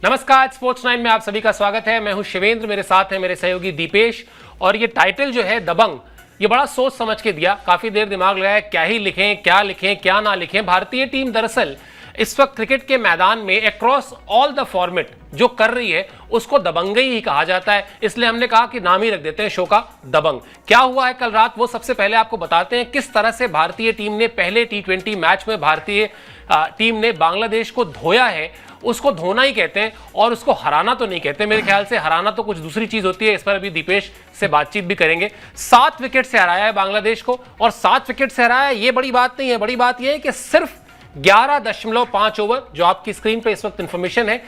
नमस्कार, स्पोर्ट्स 9 में आप सभी का स्वागत है। मैं हूं शिवेंद्र, मेरे साथ है मेरे सहयोगी दीपेश। और ये टाइटल जो है दबंग, ये बड़ा सोच समझ के दिया। काफी देर दिमाग लगाया, क्या ही लिखें, क्या ना लिखें। भारतीय टीम दरअसल इस वक्त क्रिकेट के मैदान में अक्रॉस ऑल द फॉर्मेट जो कर रही है उसको दबंगई ही कहा जाता है। इसलिए हमने कहा कि नाम ही रख देते हैं शो का दबंग। क्या हुआ है कल रात, वो सबसे पहले आपको बताते हैं। किस तरह से भारतीय टीम ने पहले T20 मैच में भारतीय टीम ने बांग्लादेश को धोया है। उसको धोना ही कहते हैं और उसको हराना तो नहीं कहते। मेरे ख्याल से हराना तो कुछ दूसरी चीज होती है। इस पर अभी दीपेश से बातचीत भी करेंगे। 7 विकेट से हराया है बांग्लादेश को, और 7 विकेट से हराया ये बड़ी बात नहीं है। बड़ी बात यह है कि सिर्फ 11.5 ओवर, जो आपकी स्क्रीन पे इस वक्त इंफॉर्मेशन है,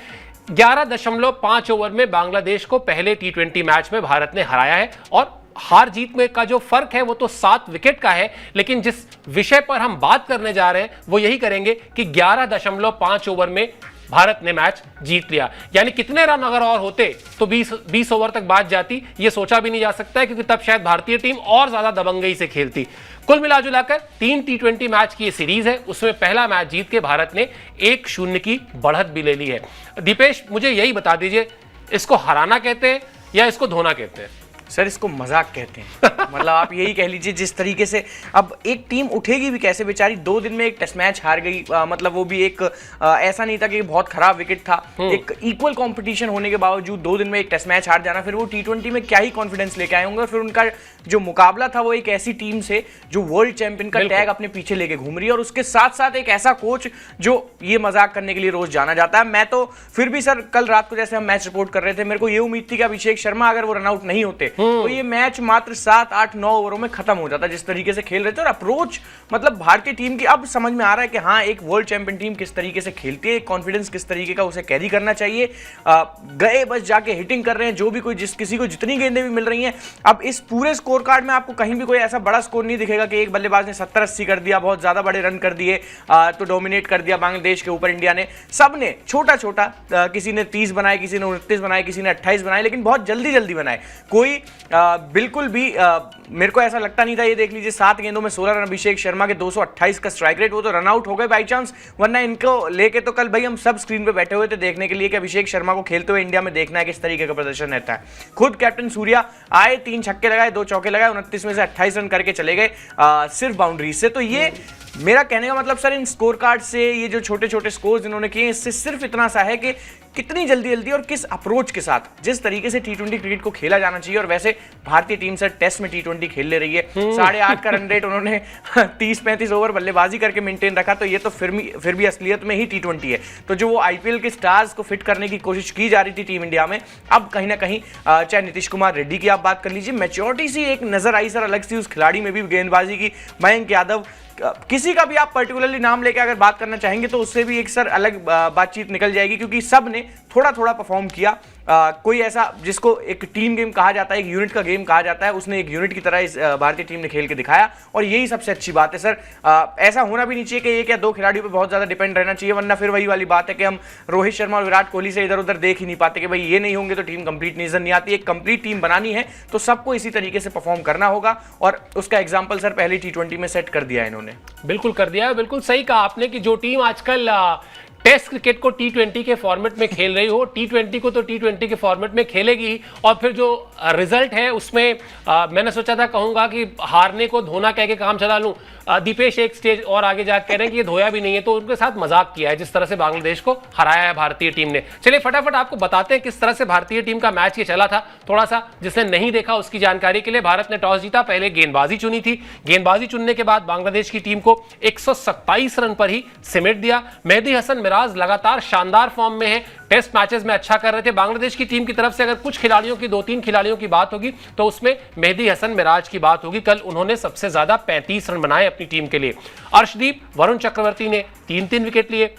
11.5 ओवर में बांग्लादेश को पहले T20 मैच में भारत ने हराया है। और हार जीत में का जो फर्क है वो तो 7 विकेट का है। लेकिन जिस विषय पर हम बात करने जा रहे हैं वो यही करेंगे कि 11.5 ओवर में भारत ने मैच जीत लिया। यानी कितने रन अगर और होते तो 20 ओवर तक बात जाती, ये सोचा भी नहीं जा सकता है, क्योंकि तब शायद भारतीय टीम और ज्यादा दबंगई से खेलती। कुल मिलाजुलाकर 3 T20 मैच की ये सीरीज है, उसमें पहला मैच जीत के भारत ने 1-0 की बढ़त भी ले ली है। दीपेश, मुझे यही बता दीजिए, इसको हराना कहते हैं या इसको धोना कहते हैं? सर, इसको मजाक कहते हैं। मतलब आप यही कह लीजिए, जिस तरीके से अब एक टीम उठेगी भी कैसे बेचारी। 2 दिन में एक टेस्ट मैच हार गई। मतलब वो भी एक ऐसा नहीं था कि बहुत खराब विकेट था। एक इक्वल कंपटीशन होने के बावजूद 2 दिन में एक टेस्ट मैच हार जाना, फिर वो T20 में क्या ही कॉन्फिडेंस लेके आए होंगे। और फिर उनका जो मुकाबला था वो एक ऐसी टीम से जो वर्ल्ड चैंपियन का टैग अपने पीछे लेके घूम रही है, और उसके साथ साथ एक ऐसा कोच जो ये मजाक करने के लिए रोज जाना जाता है। मैं तो फिर भी सर, कल रात को जैसे हम मैच रिपोर्ट कर रहे थे, मेरे को ये उम्मीद थी कि अभिषेक शर्मा अगर वो रनआउट नहीं होते तो ये मैच मात्र 7, 8, 9 ओवरों में खत्म हो जाता, जिस तरीके से खेल रहे थे। और अप्रोच मतलब भारतीय टीम की अब समझ में आ रहा है कि हाँ, एक वर्ल्ड चैंपियन टीम किस तरीके से खेलती है, कॉन्फिडेंस किस तरीके का उसे कैरी करना चाहिए। गए बस जाके हिटिंग कर रहे हैं, जो भी कोई किसी को जितनी गेंदें भी मिल रही हैं। अब इस पूरे स्कोर कार्ड में आपको कहीं भी कोई ऐसा बड़ा स्कोर नहीं दिखेगा कि एक बल्लेबाज ने 70-80 कर दिया, बहुत ज्यादा बड़े रन कर दिए, तो डोमिनेट कर दिया बांग्लादेश के ऊपर इंडिया ने। सबने छोटा छोटा, किसी ने 30 बनाए, किसी ने 29 बनाए, किसी ने 28 बनाए, लेकिन बहुत जल्दी जल्दी बनाए। कोई बिल्कुल भी मेरे को ऐसा लगता नहीं था। ये देख लीजिए, 7 गेंदों में 16 रन अभिषेक शर्मा के, 228 का स्ट्राइक रेट। वो तो रन आउट हो गए बाई चांस, वरना इनको लेके तो कल भाई हम सब स्क्रीन पे बैठे हुए थे देखने के लिए कि अभिषेक शर्मा को खेलते हुए इंडिया में देखना है किस तरीके का प्रदर्शन रहता है। खुद कैप्टन सूर्या आए, 3 छक्के लगाए, 2 चौके लगाए, 29 में से 28 रन करके चले गए सिर्फ बाउंड्री से। तो ये मेरा कहने का मतलब सर, इन स्कोर कार्ड से ये जो छोटे छोटे स्कोर जिन्होंने किए, इससे सिर्फ इतना सा है कि कितनी जल्दी जल्दी और किस अप्रोच के साथ, जिस तरीके से T20 क्रिकेट को खेला जाना चाहिए। और वैसे भारतीय टीम सर टेस्ट में T20 खेल ले रही है। 8.5 का रन रेट उन्होंने 30-35 ओवर बल्लेबाजी करके मेंटेन रखा। तो ये तो फिर भी असलियत में ही T20 है। तो जो वो IPL के स्टार्स को फिट करने की कोशिश की जा रही थी टीम इंडिया में, अब कहीं ना कहीं चाहे नीतीश कुमार रेड्डी की आप बात कर लीजिए, मैच्योरिटी सी एक नजर आई सर अलग सी उस खिलाड़ी में भी, गेंदबाजी की। मयंक यादव, किसी का भी आप पर्टिकुलरली नाम लेके अगर बात करना चाहेंगे तो उससे भी एक सर अलग बातचीत निकल जाएगी, क्योंकि सब ने थोड़ा थोड़ा परफॉर्म किया। कोई ऐसा जिसको एक टीम गेम कहा जाता है, एक यूनिट का गेम कहा जाता है, उसने एक यूनिट की तरह इस भारतीय टीम ने खेल के दिखाया। और यही सबसे अच्छी बात है सर। ऐसा होना भी नहीं चाहिए कि 1 या 2 खिलाड़ियों पे बहुत ज्यादा डिपेंड रहना चाहिए, वरना फिर वही वाली बात है कि हम रोहित शर्मा और विराट कोहली से इधर उधर देख ही नहीं पाते कि भाई ये नहीं होंगे तो टीम कंप्लीट नजर नहीं आती। एक कंप्लीट टीम बनानी है तो सबको इसी तरीके से परफॉर्म करना होगा, और उसका एग्जाम्पल सर पहले T20 में सेट कर दिया है इन्होंने। बिल्कुल कर दिया है। बिल्कुल सही कहा आपने कि जो टीम आजकल टेस्ट क्रिकेट को T20 के फॉर्मेट में खेल रही हो, T20 को तो T20 के फॉर्मेट में खेलेगी। और फिर जो रिजल्ट है उसमें मैंने सोचा था कहूंगा कि हारने को धोना कह के काम चला लूं। दीपेश एक स्टेज और आगे जाकर कह रहे हैं कि ये धोया भी नहीं है, तो उनके साथ मजाक किया है जिस तरह से बांग्लादेश को हराया है भारतीय टीम ने। चलिए फटाफट आपको बताते हैं किस तरह से भारतीय टीम का मैच ये चला था। थोड़ा सा जिसने नहीं देखा उसकी जानकारी के लिए, भारत ने टॉस जीता, पहले गेंदबाजी चुनी थी। गेंदबाजी चुनने के बाद बांग्लादेश की टीम को 127 रन पर ही सिमट दिया। मेहदी हसन मिराज लगातार शानदार फॉर्म में है, टेस्ट मैचेस में अच्छा कर रहे थे। बांग्लादेश की टीम की तरफ से अगर कुछ खिलाड़ियों की, 2-3 खिलाड़ियों की बात होगी तो उसमें मेहदी हसन मिराज की बात होगी। कल उन्होंने सबसे ज्यादा 35 रन बनाए अपनी टीम के लिए। अर्शदीप, वरुण चक्रवर्ती ने 3-3 विकेट लिए।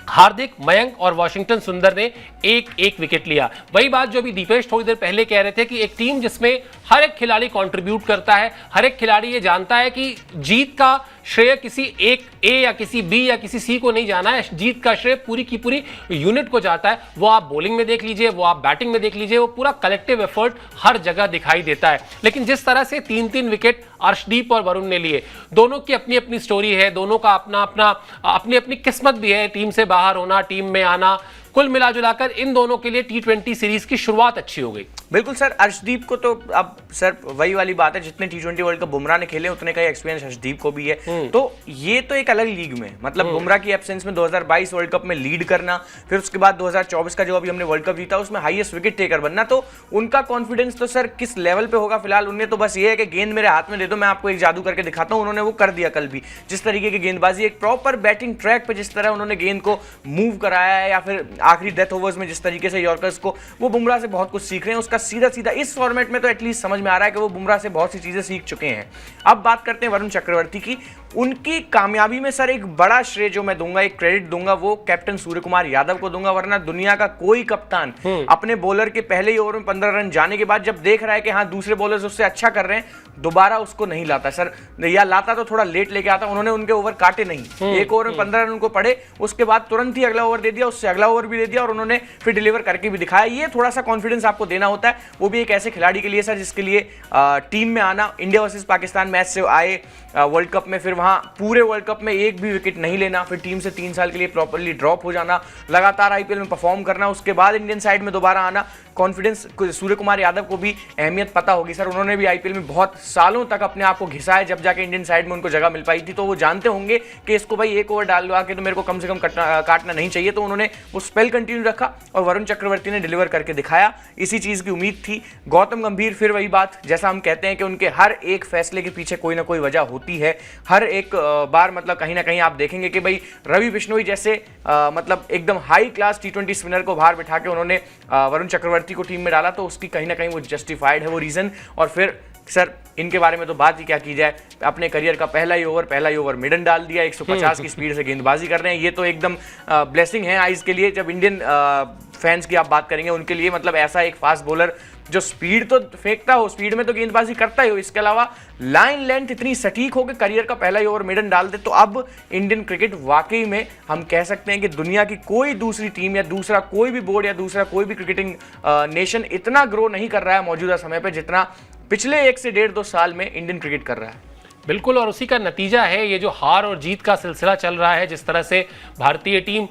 हार्दिक, मयंक और वॉशिंगटन सुंदर ने 1-1 विकेट लिया। वही बात जो अभी दीपेश थोड़ी देर पहले कह रहे थे कि एक टीम जिसमें हर एक खिलाड़ी कंट्रीब्यूट करता है, हर एक खिलाड़ी ये जानता है कि जीत का श्रेय किसी एक ए या किसी बी या किसी सी को नहीं जाना है, जीत का श्रेय पूरी की पूरी यूनिट को जाता है। वो आप बॉलिंग में देख लीजिए, वो आप बैटिंग में देख लीजिए, वो पूरा कलेक्टिव एफर्ट हर जगह दिखाई देता है। लेकिन जिस तरह से 3-3 विकेट अर्शदीप और वरुण ने लिए, दोनों की अपनी अपनी स्टोरी है, दोनों का अपनी अपनी किस्मत भी है, टीम से बाहर होना, टीम में आना, कुल मिलाजुलाकर इन दोनों के लिए T20 सीरीज की शुरुआत अच्छी हो गई। बिल्कुल सर, अर्शदीप को तो अब सर वही वाली बात है, जितने T20 वर्ल्ड कप बुमराह ने खेले उतने का एक्सपीरियंस अर्शदीप को भी है। तो ये तो एक अलग लीग में, मतलब बुमराह की एब्सेंस में 2022 वर्ल्ड कप में लीड करना, फिर उसके बाद 2024 का जो अभी हमने वर्ल्ड कप जीता उसमें हाईएस्ट विकेट टेकर बनना, तो उनका कॉन्फिडेंस तो सर किस लेवल पे होगा। फिलहाल उन्हें तो बस ये है कि गेंद मेरे हाथ में दे दो, मैं आपको एक जादू करके दिखाता हूं। उन्होंने वो कर दिया कल भी, जिस तरीके की गेंदबाजी, एक प्रॉपर बैटिंग ट्रैक पे जिस तरह उन्होंने गेंद को मूव कराया है, या फिर आखिरी डेथ ओवर्स में जिस तरीके से यॉर्कर्स को, वो बुमराह से बहुत कुछ सीख रहे हैं। उसका सीधा सीधा इस फॉर्मेट में तो एटलीस्ट समझ में आ रहा है कि वो बुमराह से बहुत सी चीजें सीख चुके हैं। अब बात करते हैं वरुण चक्रवर्ती की। उनकी कामयाबी में सर एक बड़ा श्रेय जो मैं दूंगा, एक क्रेडिट दूंगा, वो कैप्टन सूर्य कुमार यादव को दूंगा। वरना दुनिया का कोई कप्तान अपने बॉलर के पहले ही ओवर में 15 रन जाने के बाद जब देख रहा है कि हाँ दूसरे बॉलर्स उससे अच्छा कर रहे हैं, दोबारा उसको नहीं लाता सर, या लाता तो थोड़ा लेट लेके आता। उन्होंने उनके ओवर काटे नहीं, एक ओवर में 15 रन उनको पड़े, उसके बाद तुरंत ही अगला ओवर दे दिया, उससे अगला ओवर भी दे दिया, और उन्होंने फिर डिलीवर करके भी दिखाया। ये थोड़ा सा कॉन्फिडेंस आपको देना होता है, वो भी एक ऐसे खिलाड़ी के लिए सर जिसके लिए टीम में आना, इंडिया वर्सेस पाकिस्तान मैच से आए वर्ल्ड कप में, फिर वहां पूरे वर्ल्ड कप में एक भी विकेट नहीं लेना, फिर टीम से 3 साल के लिए प्रॉपर्ली ड्रॉप हो जाना, लगातार आईपीएल में परफॉर्म करना, उसके बाद इंडियन साइड में दोबारा आना, कॉन्फिडेंस। सूर्य कुमार यादव को भी अहमियत पता होगी सर, उन्होंने भी आईपीएल में बहुत सालों तक अपने आप को घिसा है, जब जाके इंडियन साइड में उनको जगह मिल पाई थी, तो वो जानते होंगे कि इसको भाई एक ओवर डालवा के तो मेरे को कम से कम काटना नहीं चाहिए, तो उन्होंने वो स्पेल कंटिन्यू रखा और वरुण चक्रवर्ती ने डिलीवर करके दिखाया। इसी चीज की उम्मीद थी। गौतम गंभीर, फिर वही बात, जैसा हम कहते हैं कि उनके हर एक फैसले के पीछे कोई ना कोई वजह होती है। हर एक बार मतलब कहीं ना कहीं आप देखेंगे कि भाई रवि बिश्नोई जैसे मतलब एकदम हाई क्लास T20 स्पिनर को बाहर बिठा के उन्होंने वरुण चक्रवर्ती को टीम में डाला, तो उसकी कहीं ना कहीं वो जस्टिफाइड है वो रीजन। और फिर सर इनके बारे में तो बात ही क्या की जाए, अपने करियर का पहला ही ओवर मिडन डाल दिया, 150 की स्पीड से गेंदबाजी कर रहे हैं। ये तो एकदम ब्लेसिंग है आइज के लिए, जब इंडियन फैंस की आप बात करेंगे उनके लिए, मतलब ऐसा एक फास्ट बॉलर जो स्पीड तो फेंकता हो, स्पीड में तो गेंदबाजी करता ही हो, इसके अलावा लाइन लेंथ इतनी सटीक हो कि करियर का पहला ही ओवर मिडन डाल दे, तो अब इंडियन क्रिकेट वाकई में हम कह सकते हैं कि दुनिया की कोई दूसरी टीम या दूसरा कोई भी बोर्ड या दूसरा कोई भी क्रिकेटिंग नेशन इतना ग्रो नहीं कर रहा है मौजूदा समय पर जितना पिछले 1 से 1.5-2 साल में इंडियन क्रिकेट कर रहा है। बिल्कुल, और उसी का नतीजा है ये जो हार और जीत का सिलसिला चल रहा है, जिस तरह से भारतीय टीम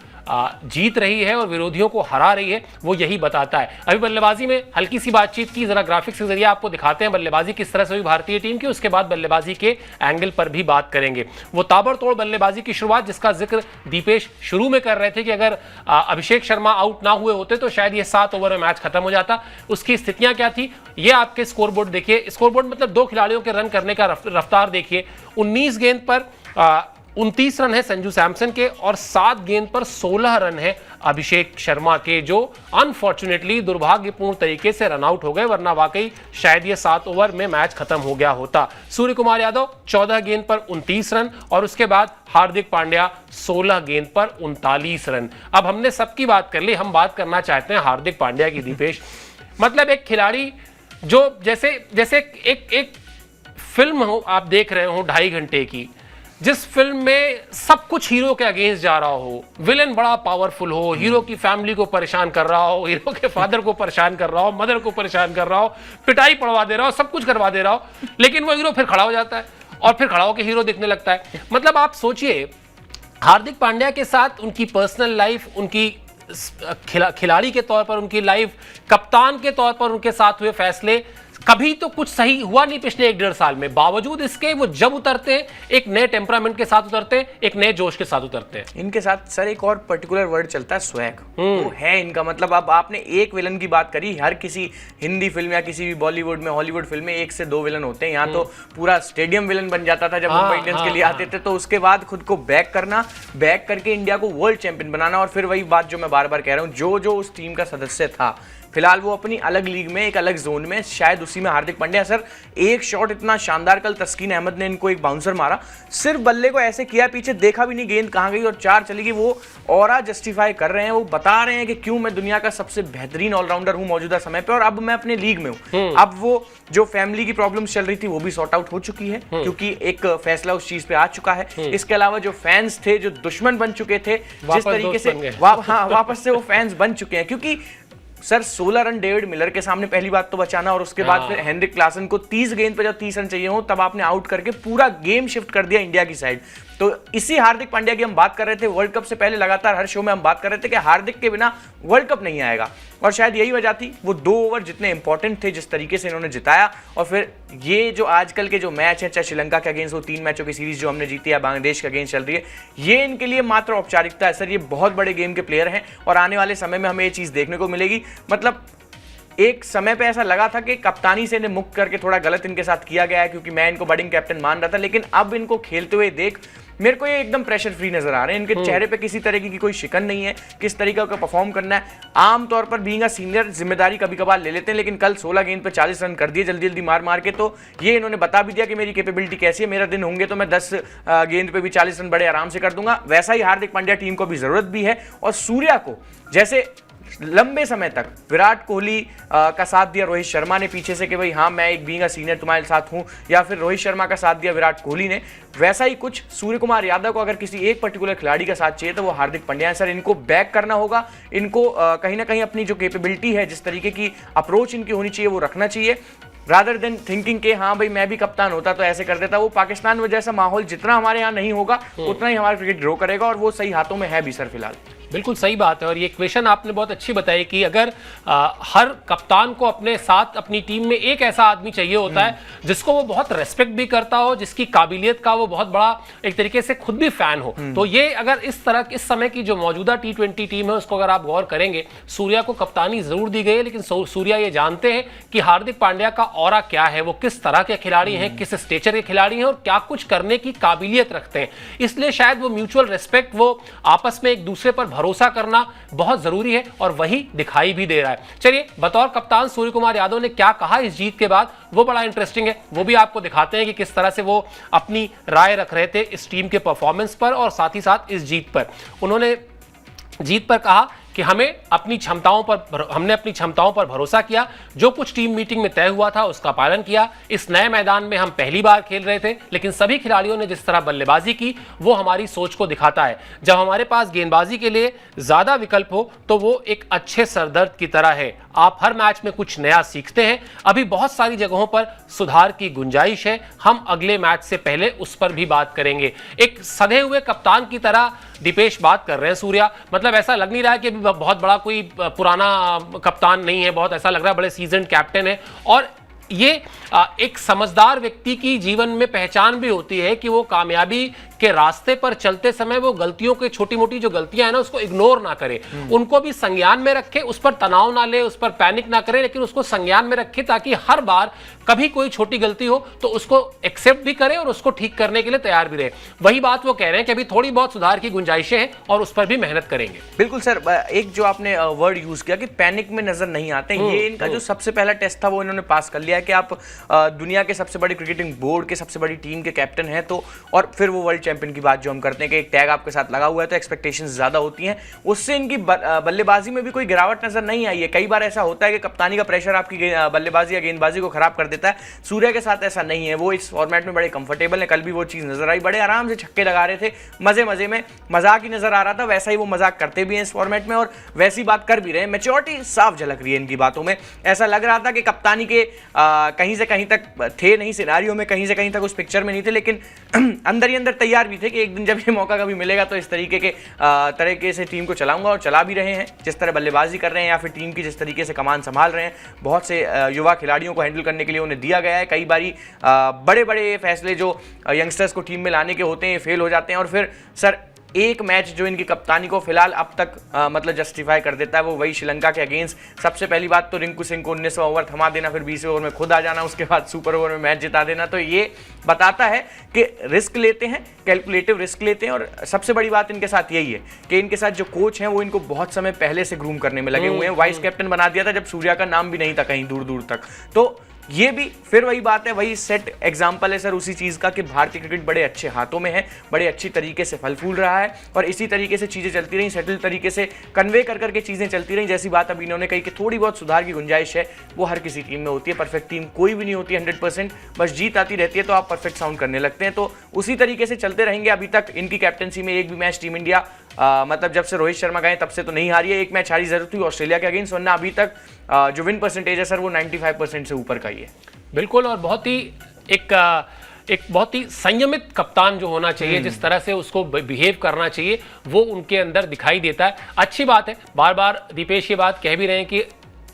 जीत रही है और विरोधियों को हरा रही है, वो यही बताता है। अभी बल्लेबाजी में हल्की सी बातचीत की, जरा ग्राफिक्स के जरिए आपको दिखाते हैं बल्लेबाजी किस तरह से हुई भारतीय टीम की, उसके बाद बल्लेबाजी के एंगल पर भी बात करेंगे। वो ताबड़तोड़ बल्लेबाजी की शुरुआत जिसका जिक्र दीपेश शुरू में कर रहे थे कि अगर अभिषेक शर्मा आउट ना हुए होते तो शायद ये 7 ओवर में मैच खत्म हो जाता। उसकी स्थितियां क्या थी, ये आपके स्कोरबोर्ड देखिए। स्कोरबोर्ड मतलब 2 खिलाड़ियों के रन करने का रफ्तार देखिए। 19 गेंद पर 29 रन है संजू सैमसन के, और 7 गेंद पर 16 रन है अभिषेक शर्मा के, जो अनफॉर्चुनेटली दुर्भाग्यपूर्ण तरीके से रन आउट हो गए, वरना वाकई शायद ये 7 ओवर में मैच खत्म हो गया होता। सूर्य कुमार यादव 14 गेंद पर 29 रन, और उसके बाद हार्दिक पांड्या 16 गेंद पर 39 रन। अब हमने सबकी बात कर ली, हम बात करना चाहते हैं हार्दिक पांड्या की। दीपेश, मतलब एक खिलाड़ी जो जैसे एक फिल्म हो, आप देख रहे हो 2.5 घंटे की, जिस फिल्म में सब कुछ हीरो के अगेंस्ट जा रहा हो, विलेन बड़ा पावरफुल हो, हीरो की फैमिली को परेशान कर रहा हो, हीरो के फादर को परेशान कर रहा हो, मदर को परेशान कर रहा हो, पिटाई पड़वा दे रहा हो, सब कुछ करवा दे रहा हो, लेकिन वो हीरो फिर खड़ा हो जाता है और फिर खड़ा होकर हीरो दिखने लगता है। मतलब आप सोचिए, हार्दिक पांड्या के साथ उनकी पर्सनल लाइफ, उनकी खिलाड़ी के तौर पर उनकी लाइफ, कप्तान के तौर पर उनके साथ हुए फैसले, कभी तो कुछ सही हुआ नहीं पिछले 1-1.5 साल में। बावजूद इसके वो जब उतरते हैं एक नए टेम्परामेंट के साथ उतरते हैं, एक नए जोश के साथ उतरते हैं। इनके साथ सर एक और पर्टिकुलर वर्ड चलता है, स्वैग। वो है इनका, मतलब अब आपने एक विलन की बात करी, हर किसी हिंदी फिल्म या किसी भी बॉलीवुड में, हॉलीवुड फिल्म में 1 से 2 विलन होते हैं। यहाँ तो पूरा स्टेडियम विलन बन जाता था जब मुंबई इंडियंस के लिए आते थे। तो उसके बाद खुद को बैक करना, बैक करके इंडिया को वर्ल्ड चैंपियन बनाना, और फिर वही बात जो मैं बार बार कह रहा हूँ, जो उस टीम का सदस्य था, फिलहाल वो अपनी अलग लीग में, एक अलग जोन में, शायद उसी में हार्दिक पांड्या। सर एक शॉट इतना शानदार, कल तस्कीन अहमद ने इनको एक बाउंसर मारा, सिर्फ बल्ले को ऐसे किया, पीछे देखा भी नहीं गेंद कहां गई और 4 चली गई। वो ऑरा जस्टिफाई कर रहे हैं, वो बता रहे हैं कि क्यों मैं दुनिया का सबसे बेहतरीन ऑलराउंडर हूं मौजूदा समय पे, और अब मैं अपने लीग में हूं। अब वो जो फैमिली की प्रॉब्लम्स चल रही थी वो भी सॉर्ट आउट हो चुकी है, क्योंकि एक फैसला उस चीज पे आ चुका है। इसके अलावा जो फैंस थे, जो दुश्मन बन चुके थे, जिस तरीके से वापस से वो फैंस बन चुके हैं, क्योंकि सर 16 रन डेविड मिलर के सामने पहली बात तो बचाना, और उसके बाद फिर हेनरिक क्लासन को 30 गेंद पे जब 30 रन चाहिए हो तब आपने आउट करके पूरा गेम शिफ्ट कर दिया इंडिया की साइड। तो इसी हार्दिक पांड्या की हम बात कर रहे थे वर्ल्ड कप से पहले, लगातार हर शो में हम बात कर रहे थे कि हार्दिक के बिना वर्ल्ड कप नहीं आएगा, और शायद यही वजह थी वो 2 ओवर जितने इंपॉर्टेंट थे जिस तरीके से इन्होंने जिताया। और फिर ये जो आजकल के जो मैच है, चाहे श्रीलंका के अगेंस्ट वो 3 मैचों की सीरीज जो हमने जीती है, बांग्लादेश के अगेंस्ट चल रही है, ये इनके लिए मात्र औपचारिकता है सर। ये बहुत बड़े गेम के प्लेयर हैं और आने वाले समय में हमें ये चीज़ देखने को मिलेगी। मतलब एक समय पे ऐसा लगा था कि कप्तानी से इन्हें मुक्त करके थोड़ा गलत इनके साथ किया गया है, क्योंकि मैं इनको बडिंग कैप्टन मान रहा था, लेकिन अब इनको खेलते हुए देख मेरे को ये एकदम प्रेशर फ्री नजर आ रहे हैं। इनके चेहरे पे किसी तरीके की कोई शिकन नहीं है, किस तरीके का परफॉर्म करना है। आमतौर पर बीइंग अ सीनियर जिम्मेदारी कभी कभार ले लेते हैं, लेकिन कल 16 गेंद पे 40 रन कर दिए जल्दी जल्दी मार मार के। तो ये इन्होंने बता भी दिया कि मेरी कैपेबिलिटी कैसी है, मेरा दिन होंगे तो मैं 10 गेंद पे भी 40 रन बड़े आराम से कर दूंगा। वैसा ही हार्दिक पांड्या टीम को भी जरूरत भी है। और सूर्या को जैसे लंबे समय तक विराट कोहली का साथ दिया रोहित शर्मा ने पीछे से कि भाई हाँ मैं एक बीइंग अ सीनियर तुम्हारे साथ हूं, या फिर रोहित शर्मा का साथ दिया विराट कोहली ने, वैसा ही कुछ सूर्य कुमार यादव को अगर किसी एक पर्टिकुलर खिलाड़ी का साथ चाहिए तो वो हार्दिक पांड्या है सर। इनको बैक करना होगा, इनको कहीं ना कहीं अपनी जो कैपेबिलिटी है, जिस तरीके की अप्रोच इनकी होनी चाहिए वो रखना चाहिए, रादर देन थिंकिंग के हाँ भाई मैं भी कप्तान होता तो ऐसे कर देता। वो पाकिस्तान में जैसा माहौल जितना हमारे यहाँ नहीं होगा उतना ही हमारा क्रिकेट ग्रो करेगा, और वो सही हाथों में है भी सर फिलहाल। बिल्कुल सही बात है। और ये इक्वेशन आपने बहुत अच्छी बताई कि अगर हर कप्तान को अपने साथ अपनी टीम में एक ऐसा आदमी चाहिए होता है जिसको वो बहुत रेस्पेक्ट भी करता हो, जिसकी काबिलियत का वो बहुत बड़ा एक तरीके से खुद भी फैन हो। तो ये अगर इस समय की जो मौजूदा T20 टीम है उसको अगर आप गौर करेंगे, सूर्या को कप्तानी जरूर दी गई है, लेकिन सूर्या ये जानते हैं कि हार्दिक पांड्या का ऑरा क्या है, वो किस तरह के खिलाड़ी हैं, किस स्टेचर के खिलाड़ी हैं और क्या कुछ करने की काबिलियत रखते हैं। इसलिए शायद वो म्यूचुअल रेस्पेक्ट, वो आपस में एक दूसरे पर भरोसा करना बहुत जरूरी है, और वही दिखाई भी दे रहा है। चलिए, बतौर कप्तान सूर्य कुमार यादव ने क्या कहा इस जीत के बाद, वो बड़ा इंटरेस्टिंग है। वो भी आपको दिखाते हैं कि किस तरह से वो अपनी राय रख रहे थे इस टीम के परफॉर्मेंस पर और साथ ही साथ इस जीत पर। उन्होंने जीत पर कहा कि हमने अपनी क्षमताओं पर भरोसा किया, जो कुछ टीम मीटिंग में तय हुआ था उसका पालन किया। इस नए मैदान में हम पहली बार खेल रहे थे, लेकिन सभी खिलाड़ियों ने जिस तरह बल्लेबाजी की वो हमारी सोच को दिखाता है। जब हमारे पास गेंदबाजी के लिए ज्यादा विकल्प हो तो वो एक अच्छे सरदर्द की तरह है। आप हर मैच में कुछ नया सीखते हैं। अभी बहुत सारी जगहों पर सुधार की गुंजाइश है, हम अगले मैच से पहले उस पर भी बात करेंगे। एक सधे हुए कप्तान की तरह दीपेश बात कर रहे हैं सूर्या। मतलब ऐसा लग नहीं रहा है कि बहुत बड़ा कोई पुराना कप्तान नहीं है, बहुत ऐसा लग रहा है बड़े सीजन्ड कैप्टन है। और ये एक समझदार व्यक्ति की जीवन में पहचान भी होती है कि वो कामयाबी के रास्ते पर चलते समय वो गलतियों की छोटी मोटी जो गलतियां हैं ना उसको इग्नोर ना करे, उनको भी संज्ञान में रखे, उस पर तनाव ना ले, उस पर पैनिक ना करे, लेकिन उसको संज्ञान में रखे ताकि हर बार कभी कोई छोटी गलती हो तो उसको एक्सेप्ट भी करे और उसको ठीक करने के लिए तैयार भी रहे। वही बात वो कह रहे हैं कि अभी थोड़ी बहुत सुधार की गुंजाइशें हैं और उस पर भी मेहनत करेंगे। बिल्कुल सर, एक जो आपने वर्ड यूज किया कि पैनिक में नजर नहीं आते, ये इनका जो सबसे पहला टेस्ट था वो इन्होंने पास कर लिया कि आप दुनिया के सबसे बड़ी क्रिकेटिंग बोर्ड के सबसे बड़ी टीम के कैप्टन हैं। तो और फिर वो वर्ल्ड चैंपियन की बात जो हम करते हैं कि एक टैग आपके साथ लगा हुआ है तो एक्सपेक्टेशंस ज्यादा होती हैं, उससे इनकी बल्लेबाजी में भी कोई गिरावट नजर नहीं आई है। कई बार ऐसा होता है कि कप्तानी का प्रेशर आपकी बल्लेबाजी या गेंदबाजी को खराब कर देता है। सूर्या के साथ ऐसा नहीं है, वो इस फॉर्मेट में बड़े कंफर्टेबल है। कल भी वो चीज नजर आई, बड़े आराम से छक्के लगा रहे थे, मजे मजे में, मजाक ही नजर आ रहा था। वैसा ही वो मजाक करते भी हैं इस फॉर्मेट में और वैसी बात कर भी रहे हैं। मैच्योरिटी साफ झलक रही है इनकी बातों में। ऐसा लग रहा था कि कप्तानी के कहीं से कहीं तक थे नहीं, सिनारियों में कहीं से कहीं तक उस पिक्चर में नहीं थे, लेकिन अंदर ही अंदर तैयार भी थे कि एक दिन जब ये मौका कभी मिलेगा तो इस तरीके से टीम को चलाऊंगा, और चला भी रहे हैं। जिस तरह बल्लेबाजी कर रहे हैं या फिर टीम की जिस तरीके से कमान संभाल रहे हैं, बहुत से युवा खिलाड़ियों को हैंडल करने के लिए उन्हें दिया गया है। कई बारी बड़े बड़े फैसले जो यंगस्टर्स को टीम में लाने के होते हैं फेल हो जाते हैं, और फिर सर एक मैच जो इनकी कप्तानी को फिलहाल अब तक मतलब जस्टिफाई कर देता है वो वही श्रीलंका के अगेंस्ट। सबसे पहली बात तो रिंकू सिंह को 19 ओवर थमा देना, फिर 20 ओवर में खुद आ जाना, उसके बाद सुपर ओवर में मैच जिता देना। तो ये बताता है कि रिस्क लेते हैं, कैलकुलेटिव रिस्क लेते हैं। और सबसे बड़ी बात इनके साथ यही है कि इनके साथ जो कोच हैं वो इनको बहुत समय पहले से ग्रूम करने में लगे हुए हैं। वाइस कैप्टन बना दिया था जब सूर्या का नाम भी नहीं था कहीं दूर दूर तक। तो ये भी फिर वही बात है, वही सेट एग्जाम्पल है सर उसी चीज का कि भारतीय क्रिकेट बड़े अच्छे हाथों में है, बड़े अच्छी तरीके से फल फूल रहा है और इसी तरीके से चीजें चलती रही, सेटल तरीके से कन्वे कर करके चीजें चलती रही। जैसी बात अभी इन्होंने कही कि थोड़ी बहुत सुधार की गुंजाइश है, वो हर किसी टीम में होती है। परफेक्ट टीम कोई भी नहीं होती 100%, बस जीत आती रहती है तो आप परफेक्ट साउंड करने लगते हैं। तो उसी तरीके से चलते रहेंगे। अभी तक इनकी कैप्टनसी में एक भी मैच टीम इंडिया मतलब जब से रोहित शर्मा गए तब से तो नहीं हारी है। एक मैच हारी जरूर थी ऑस्ट्रेलिया के अगेंस्ट, वरना अभी तक जो विन परसेंटेज है सर वो 95% से ऊपर का ही है। बिल्कुल, और बहुत ही एक एक बहुत ही संयमित कप्तान जो होना चाहिए, जिस तरह से उसको बिहेव करना चाहिए, वो उनके अंदर दिखाई देता है। अच्छी बात है, बार बार दीपेश ये बात कह भी रहे हैं कि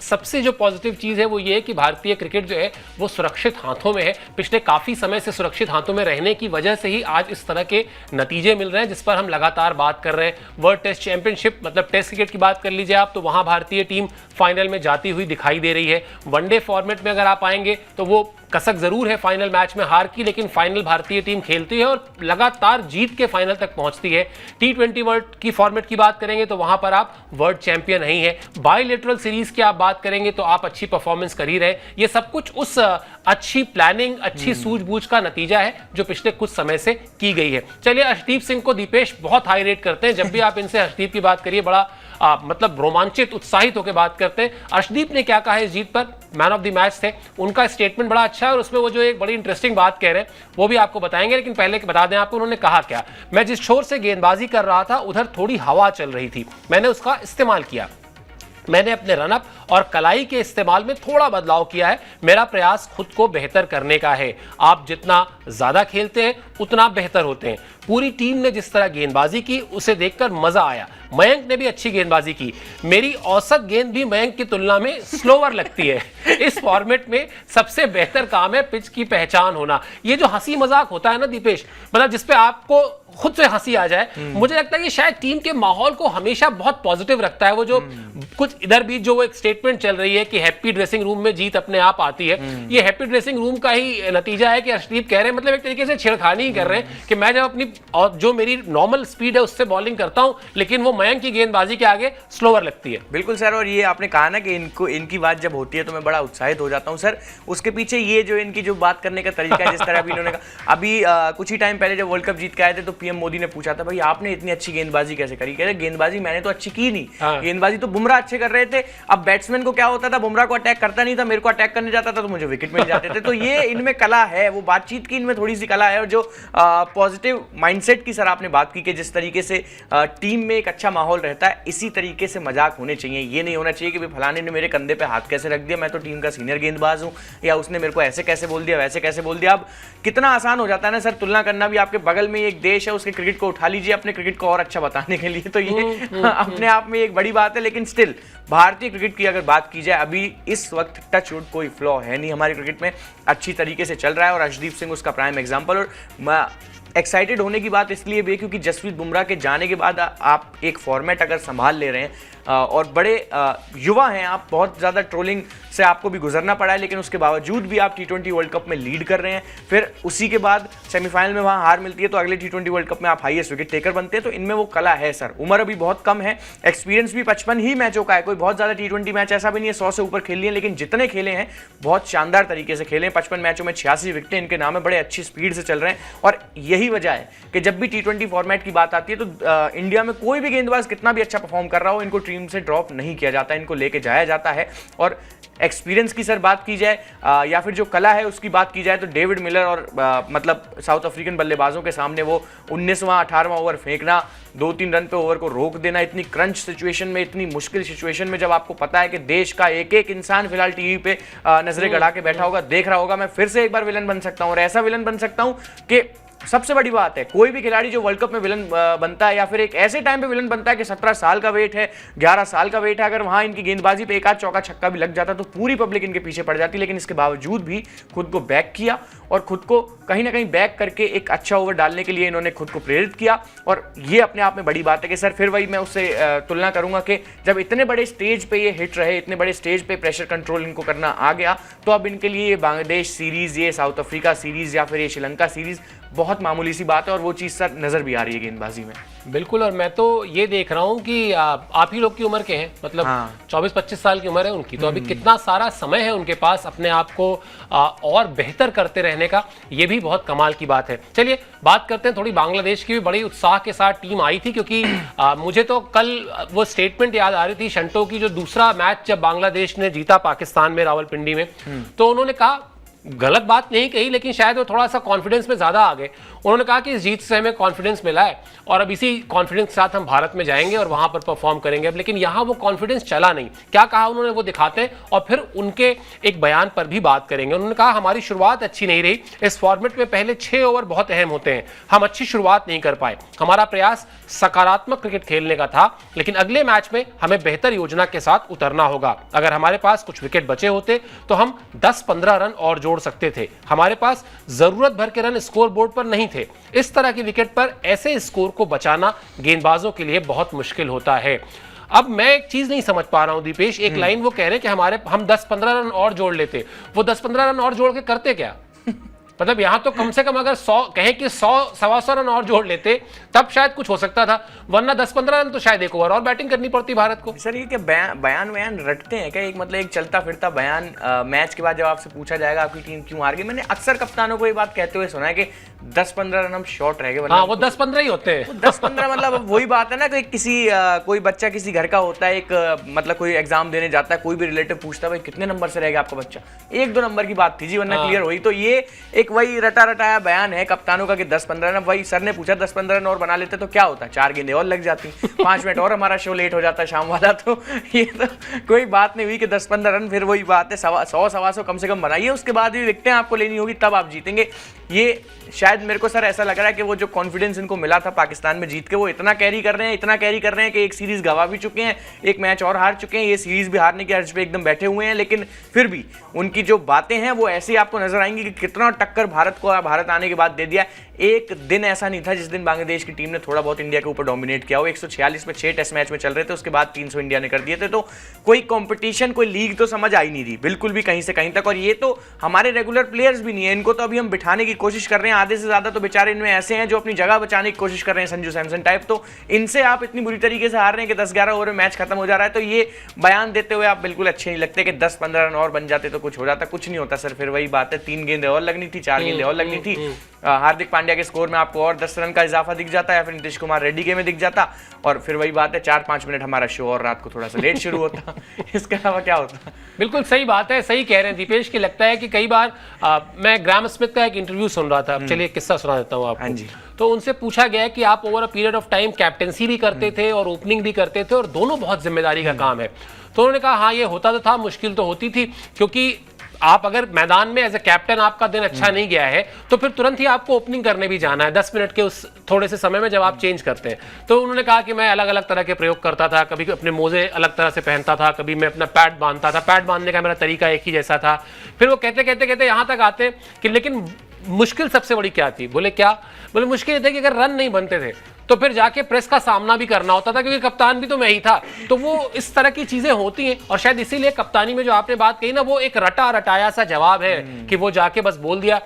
सबसे जो पॉजिटिव चीज़ है वो ये है कि भारतीय क्रिकेट जो है वो सुरक्षित हाथों में है। पिछले काफ़ी समय से सुरक्षित हाथों में रहने की वजह से ही आज इस तरह के नतीजे मिल रहे हैं, जिस पर हम लगातार बात कर रहे हैं। वर्ल्ड टेस्ट चैंपियनशिप मतलब टेस्ट क्रिकेट की बात कर लीजिए आप, तो वहाँ भारतीय टीम फाइनल में जाती हुई दिखाई दे रही है। वनडे फॉर्मेट में अगर आप आएंगे तो वो कसक जरूर है फाइनल मैच में हार की, लेकिन फाइनल भारतीय टीम खेलती है और लगातार जीत के फाइनल तक पहुंचती है। T20 वर्ल्ड की फॉर्मेट की बात करेंगे तो वहां पर आप वर्ल्ड चैंपियन नहीं है। बायलैटरल सीरीज की आप बात करेंगे तो आप अच्छी परफॉर्मेंस कर ही रहे। ये सब कुछ उस अच्छी प्लानिंग, अच्छी सूझबूझ का नतीजा है जो पिछले कुछ समय से की गई है। चलिए, अर्शदीप सिंह को दीपेश बहुत हाई रेट करते हैं। जब भी आप इनसे अर्शदीप की बात करिए बड़ा मतलब रोमांचित, उत्साहित होकर बात करते हैं। अर्शदीप ने क्या कहा इस जीत पर, मैन ऑफ द मैच थे, उनका स्टेटमेंट बड़ा अच्छा है और उसमें वो जो एक बड़ी इंटरेस्टिंग बात कह रहे हैं वो भी आपको बताएंगे। लेकिन पहले बता दें आपको उन्होंने कहा क्या। मैं जिस छोर से गेंदबाजी कर रहा था उधर थोड़ी हवा चल रही थी, मैंने उसका इस्तेमाल किया। मैंने अपने रनअप और कलाई के इस्तेमाल में थोड़ा बदलाव किया है। मेरा प्रयास खुद को बेहतर करने का है। आप जितना ज्यादा खेलते हैं उतना बेहतर होते हैं। पूरी टीम ने जिस तरह गेंदबाजी की उसे देखकर मजा आया। मयंक ने भी अच्छी गेंदबाजी की। मेरी औसत गेंद भी मयंक की तुलना में स्लोअर लगती है। इस फॉर्मेट में सबसे बेहतर काम है पिच की पहचान होना। ये जो हंसी मजाक होता है ना दीपेश, मतलब जिसपे आपको खुद से हंसी आ जाए, मुझे लगता है कि शायद टीम के माहौल को हमेशा बहुत पॉजिटिव रखता है। वो जो कुछ इधर बीच जो वो एक स्टेटमेंट चल रही है कि हैप्पी ड्रेसिंग रूम में जीत अपने आप आती है, ये हैप्पी ड्रेसिंग रूम का ही नतीजा है कि अर्शदीप कह रहे हैं, मतलब एक तरीके से छेड़खानी ही कर रहे हैं कि मैं जब अपनी और जो मेरी नॉर्मल स्पीड है उससे बॉलिंग करता हूं, लेकिन वो मयंक की गेंदबाजी के आगे स्लोअर लगती है। बिल्कुल सर, और ये आपने कहा ना कि इनकी बात जब होती है तो मैं बड़ा उत्साहित हो जाता हूं सर। उसके पीछे ये जो इनकी जो बात करने का तरीका है, जिस तरह अभी इन्होंने कहा, अभी कुछ ही टाइम पहले जब वर्ल्ड कप जीत के आए थे तो पीएम मोदी ने पूछा था भाई आपने इतनी अच्छी गेंदबाजी कैसे करी। कह रहे गेंदबाजी मैंने तो अच्छी की नहीं, गेंदबाजी तो बुमराह अच्छे कर रहे थे। अब बैट्समैन को क्या होता था, बुमराह को अटैक करता नहीं था, मेरे को अटैक करने जाता था तो मुझे विकेट मिल जाते थे। तो ये इनमें कला है, वो बातचीत की इनमें थोड़ी सी कला है। और जो पॉजिटिव माइंडसेट की सर आपने बात की कि जिस तरीके से टीम में एक अच्छा माहौल रहता है, इसी तरीके से मजाक होने चाहिए। ये नहीं होना चाहिए कि भाई फलाने ने मेरे कंधे पे हाथ कैसे रख दिया, मैं तो टीम का सीनियर गेंदबाज हूं, या उसने मेरे को ऐसे कैसे बोल दिया, वैसे कैसे बोल दिया। अब कितना आसान हो जाता है ना सर तुलना करना भी। आपके बगल में एक देश है, उसके क्रिकेट को उठा लीजिए अपने क्रिकेट को और अच्छा बताने के लिए, तो ये अपने आप में एक बड़ी बात है। लेकिन स्टिल भारतीय क्रिकेट की अगर बात की जाए, अभी इस वक्त टच वुड कोई फ्लॉ है नहीं हमारे क्रिकेट में, अच्छी तरीके से चल रहा है और अर्शदीप सिंह उसका प्राइम एग्जांपल। और एक्साइटेड होने की बात इसलिए भी क्योंकि जसप्रीत बुमराह के जाने के बाद आप एक फॉर्मेट अगर संभाल ले रहे हैं और बड़े युवा हैं आप, बहुत ज़्यादा ट्रोलिंग से आपको भी गुजरना पड़ा है, लेकिन उसके बावजूद भी आप T20 वर्ल्ड कप में लीड कर रहे हैं। फिर उसी के बाद सेमीफाइनल में वहाँ हार मिलती है तो अगले T20 वर्ल्ड कप में आप हाईएस्ट विकेट टेकर बनते हैं। तो इनमें वो कला है सर। उम्र अभी बहुत कम है, एक्सपीरियंस भी 55 ही मैचों का है, कोई बहुत ज़्यादा T20 मैच ऐसा भी नहीं है 100 से ऊपर खेल लिए, लेकिन जितने खेले हैं बहुत शानदार तरीके से खेले हैं। 55 मैचों में 86 विकेटें इनके नाम है, बड़े अच्छी स्पीड से चल रहे हैं। और यही वजह है कि जब भी T20 फॉर्मेट की बात आती है तो इंडिया में कोई भी गेंदबाज कितना भी अच्छा परफॉर्म कर रहा हो, इनको टीम से ड्रॉप नहीं किया जाता, इनको लेके जाया जाता है। और एक्सपीरियंस की सर बात की जाए या फिर जो कला है उसकी बात की जाए तो डेविड मिलर और मतलब साउथ अफ्रीकन बल्लेबाजों के सामने वो 19वां 18वां ओवर फेंकना, 2-3 रन पे ओवर को रोक देना, इतनी क्रंच सिचुएशन में, इतनी मुश्किल सिचुएशन में, जब आपको पता है कि देश का एक एक इंसान फिलहाल टीवी पे नजरें गड़ा के बैठा होगा, देख रहा होगा मैं फिर से एक बार विलन बन सकता हूं। और ऐसा विलन बन सकता हूं कि सबसे बड़ी बात है, कोई भी खिलाड़ी जो वर्ल्ड कप में विलन बनता है या फिर एक ऐसे टाइम पे विलन बनता है कि 17 साल का वेट है, 11 साल का वेट है, अगर वहां इनकी गेंदबाजी पे एक आध चौका छक्का भी लग जाता तो पूरी पब्लिक इनके पीछे पड़ जाती। लेकिन इसके बावजूद भी खुद को बैक किया और खुद को कहीं ना कहीं बैक करके एक अच्छा ओवर डालने के लिए इन्होंने खुद को प्रेरित किया। और ये अपने आप में बड़ी बात है कि सर फिर वही मैं उससे तुलना करूंगा कि जब इतने बड़े स्टेज पे ये हिट रहे, इतने बड़े स्टेज पे प्रेशर कंट्रोल इनको करना आ गया, तो अब इनके लिए ये बांग्लादेश सीरीज, ये साउथ अफ्रीका सीरीज या फिर ये श्रीलंका सीरीज बहुत मामूली सी बात है। और वो चीज़ सर नज़र भी आ रही है गेंदबाजी में। बिल्कुल। और मैं तो ये देख रहा हूँ कि आप ही लोग की उम्र के हैं, मतलब 24-25 साल की उम्र है उनकी, तो अभी कितना सारा समय है उनके पास अपने आप को और बेहतर करते रहने का, ये भी बहुत कमाल की बात है। चलिए बात करते हैं थोड़ी बांग्लादेश की भी। बड़ी उत्साह के साथ टीम आई थी, क्योंकि मुझे तो कल वो स्टेटमेंट याद आ रही थी शंटो की, जो दूसरा मैच जब बांग्लादेश ने जीता पाकिस्तान में रावलपिंडी में, तो उन्होंने कहा गलत बात नहीं कही, लेकिन शायद वो थोड़ा सा कॉन्फिडेंस में ज़्यादा आ गए। उन्होंने कहा कि इस जीत से हमें कॉन्फिडेंस मिला है और अब इसी कॉन्फिडेंस के साथ हम भारत में जाएंगे और वहाँ पर परफॉर्म करेंगे। अब लेकिन यहाँ वो कॉन्फिडेंस चला नहीं। क्या कहा उन्होंने वो दिखाते हैं और फिर उनके एक बयान पर भी बात करेंगे। उन्होंने कहा हमारी शुरुआत अच्छी नहीं रही, इस फॉर्मेट में पहले 6 ओवर बहुत अहम होते हैं, हम अच्छी शुरुआत नहीं कर पाए। हमारा प्रयास सकारात्मक क्रिकेट खेलने का था, लेकिन अगले मैच में हमें बेहतर योजना के साथ उतरना होगा। अगर हमारे पास कुछ विकेट बचे होते तो हम 10-15 रन और जोड़ सकते थे। हमारे पास जरूरत भर के रन स्कोर बोर्ड पर नहीं थे। इस तरह की विकेट पर ऐसे स्कोर को बचाना गेंदबाजों के लिए बहुत मुश्किल होता है। अब मैं एक चीज नहीं समझ पा रहा हूं दीपेश, एक लाइन वो कह रहे हैं कि हम 10-15 रन और जोड़ लेते। वो 10-15 रन और जोड़ के करते क्या? मतलब यहां तो कम से कम अगर 100 कहें कि 100-125 रन और जोड़ लेते तब शायद कुछ हो सकता था, वरना 10-15 रन तो शायद एक ओवर और बैटिंग करनी पड़ती भारत को। सर ये क्या बयान रटते हैं क्या? एक मतलब एक चलता फिरता बयान मैच के बाद जब आपसे पूछा जाएगा आपकी टीम क्यों हार गई, मैंने अक्सर कप्तानों को ये बात कहते हुए सुना है कि 10-15 रन हम शॉर्ट रह गए। हाँ, वो 10-15 ही होते हैं। 10-15 मतलब वही बात है ना कि कोई बच्चा किसी घर का होता है, मतलब कोई एग्जाम देने जाता है, कोई भी रिलेटिव पूछता है भाई कितने नंबर से रह गया आपका बच्चा, 1-2 नंबर की बात थी जी, वरना क्लियर हुई। तो ये एक वही रटाया बयान है कप्तानों का कि 10-15 रन। वही सर ने पूछा 10-15 रन और बना लेते तो क्या होता, 4 गेंदें और लग जाती, 5 मिनट और हमारा शो लेट हो जाता शाम वाला। तो ये तो कोई बात नहीं हुई कि 10-15 रन। फिर वही बात है 100-125 कम से कम बनाइए, उसके बाद भी विकेटें आपको लेनी होगी तब आप जीतेंगे। ये शायद मेरे को सर ऐसा लग रहा है कि वो जो कॉन्फिडेंस इनको मिला था पाकिस्तान में जीत के, वो इतना कैरी कर रहे हैं कि एक सीरीज गवा भी चुके हैं, एक मैच और हार चुके हैं, ये सीरीज भी हारने के अर्ज पे एकदम बैठे हुए हैं। लेकिन फिर भी उनकी जो बातें हैं वो ऐसी आपको नजर आएंगी कि कितना टक्कर भारत आने के बाद दे दिया। एक दिन ऐसा नहीं था जिस दिन बांग्लादेश की टीम ने थोड़ा बहुत इंडिया के ऊपर डोमिनेट किया हो। 146 में 6 टेस्ट मैच में चल रहे थे, उसके बाद 300 इंडिया ने कर दिए थे। तो कोई कंपटीशन, कोई लीग तो समझ आई नहीं रही बिल्कुल भी कहीं से कहीं तक। और ये तो हमारे रेगुलर प्लेयर्स भी नहीं है, इनको तो अभी हम बिठाने की कोशिश कर रहे हैं। आधे से ज्यादा तो बेचारे इनमें ऐसे हैं जो अपनी जगह बचाने की कोशिश कर रहे हैं, संजू सैमसन टाइप। तो इनसे आप इतनी बुरी तरीके से हार रहे हैं कि 10-11 ओवर में मैच खत्म हो जा रहा है। तो ये बयान देते हुए आप बिल्कुल अच्छे नहीं लगते कि 10-15 रन और बन जाते तो कुछ हो जाता। कुछ नहीं होता सर। फिर वही बात है, 3 गेंदें और लगनी थी, 4 गेंदें और लगनी थी। हार्दिक पांड्या के स्कोर में आपको और 10 रन का इजाफा दिख जाता, या फिर नीतीश कुमार रेड्डी के में दिख जाता, और फिर वही बात है 4-5 मिनट हमारा शो और रात को थोड़ा सा लेट शुरू होता। इसके अलावा क्या होता? बिल्कुल सही बात है, सही कह रहे हैं दीपेश। की लगता है कि कई बार मैं ग्राम स्मिथ का एक इंटरव्यू सुन रहा था, चलिए किस्सा सुना देता हूँ आपको। तो उनसे पूछा गया कि आप over a period of time captaincy भी करते थे और ओपनिंग भी करते थे और दोनों बहुत जिम्मेदारी का काम है। तो उन्होंने कहा हाँ ये होता तो था, मुश्किल तो होती थी, क्योंकि आप अगर मैदान में एज ए कैप्टन आपका दिन अच्छा नहीं गया है तो फिर तुरंत ही आपको ओपनिंग करने भी जाना है 10 मिनट के उस थोड़े से समय में जब आप चेंज करते हैं। तो उन्होंने कहा कि मैं अलग अलग तरह के प्रयोग करता था, कभी अपने मोजे अलग तरह से पहनता था, कभी मैं अपना पैड बांधता था, पैड बांधने का मेरा तरीका एक ही जैसा था। फिर वो कहते यहाँ तक आते कि लेकिन मुश्किल सबसे बड़ी क्या थी? बोले क्या? बोले मुश्किल ये था कि अगर रन नहीं बनते थे तो फिर जाके प्रेस का सामना भी करना होता था, क्योंकि कप्तान भी तो मैं ही था। तो वो इस तरह की चीजें होती हैं, और शायद इसीलिए कप्तानी में जो आपने बात कही ना, वो एक रटाया सा जवाब है कि वो जाके बस बोल दिया।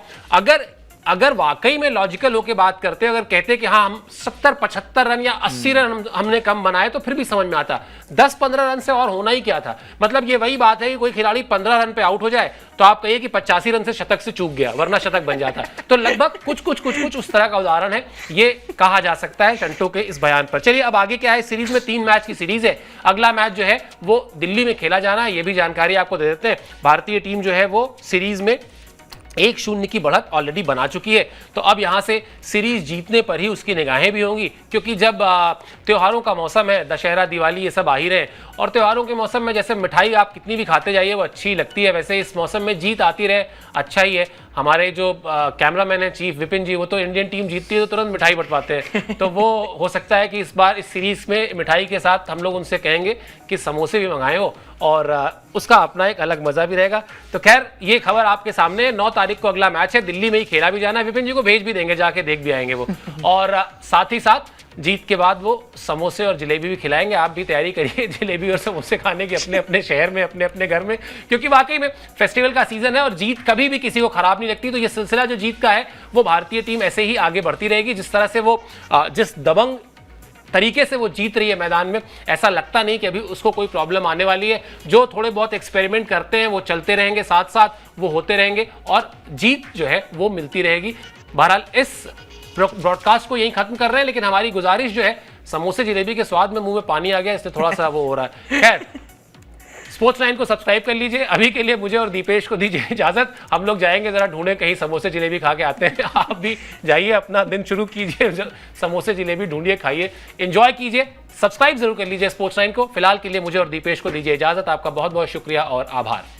अगर वाकई में लॉजिकल होके बात करते, अगर कहते कि हाँ हम 70-75 रन या 80 रन हमने कम बनाए, तो फिर भी समझ में आता। 10-15 रन से और होना ही क्या था? मतलब ये वही बात है कि कोई खिलाड़ी 15 रन पे आउट हो जाए तो आप कहिए कि 85 रन से शतक से चूक गया, वरना शतक बन जाता। तो लगभग कुछ उस तरह का उदाहरण है, ये कहा जा सकता है शंटो के इस बयान पर। चलिए अब आगे क्या है, सीरीज में 3 मैच की सीरीज है। अगला मैच जो है वो दिल्ली में खेला जाना है, ये भी जानकारी आपको दे देते हैं। भारतीय टीम जो है वो सीरीज में 1-0 की बढ़त ऑलरेडी बना चुकी है। तो अब यहां से सीरीज जीतने पर ही उसकी निगाहें भी होंगी, क्योंकि जब त्योहारों का मौसम है, दशहरा दिवाली ये सब आ ही रहे, और त्योहारों के मौसम में जैसे मिठाई आप कितनी भी खाते जाइए वो अच्छी लगती है, वैसे इस मौसम में जीत आती रहे अच्छा ही है। हमारे जो कैमरामैन है चीफ विपिन जी, वो तो इंडियन टीम जीतती है तो तुरंत मिठाई बंटवाते हैं। तो वो हो सकता है कि इस बार इस सीरीज में मिठाई के साथ हम लोग उनसे कहेंगे कि समोसे भी मंगाए हो, और उसका अपना एक अलग मजा भी रहेगा। तो खैर ये खबर आपके सामने है। 9 तारीख को अगला मैच है, दिल्ली में ही खेला भी जाना है। विपिन जी को भेज भी देंगे, जाके देख भी आएंगे वो, और साथ ही साथ जीत के बाद वो समोसे और जलेबी भी खिलाएंगे। आप भी तैयारी करिए जलेबी और समोसे खाने की अपने अपने शहर में, अपने अपने घर में, क्योंकि वाकई में फेस्टिवल का सीजन है और जीत कभी भी किसी को खराब नहीं लगती। तो ये सिलसिला जो जीत का है वो भारतीय टीम ऐसे ही आगे बढ़ती रहेगी। जिस तरह से वो जिस दबंग तरीके से वो जीत रही है मैदान में, ऐसा लगता नहीं कि अभी उसको कोई प्रॉब्लम आने वाली है। जो थोड़े बहुत एक्सपेरिमेंट करते हैं वो चलते रहेंगे, साथ साथ वो होते रहेंगे, और जीत जो है वो मिलती रहेगी। बहरहाल इस ब्रॉडकास्ट को यही खत्म कर रहे हैं, लेकिन हमारी गुजारिश जो है, समोसे जलेबी के स्वाद में मुंह में पानी आ गया, इसलिए थोड़ा सा वो हो रहा है। खैर स्पोर्ट्स 9 को सब्सक्राइब कर लीजिए। अभी के लिए मुझे और दीपेश को दीजिए इजाजत, हम लोग जाएंगे जरा ढूंढे कहीं समोसे जलेबी खा के आते हैं। आप भी जाइए, अपना दिन शुरू कीजिए, समोसे जलेबी ढूंढिए, खाइए, एंजॉय कीजिए। सब्सक्राइब जरूर कर लीजिए स्पोर्ट्स 9 को। फिलहाल के लिए मुझे और दीपेश को दीजिए इजाजत। आपका बहुत बहुत शुक्रिया और आभार।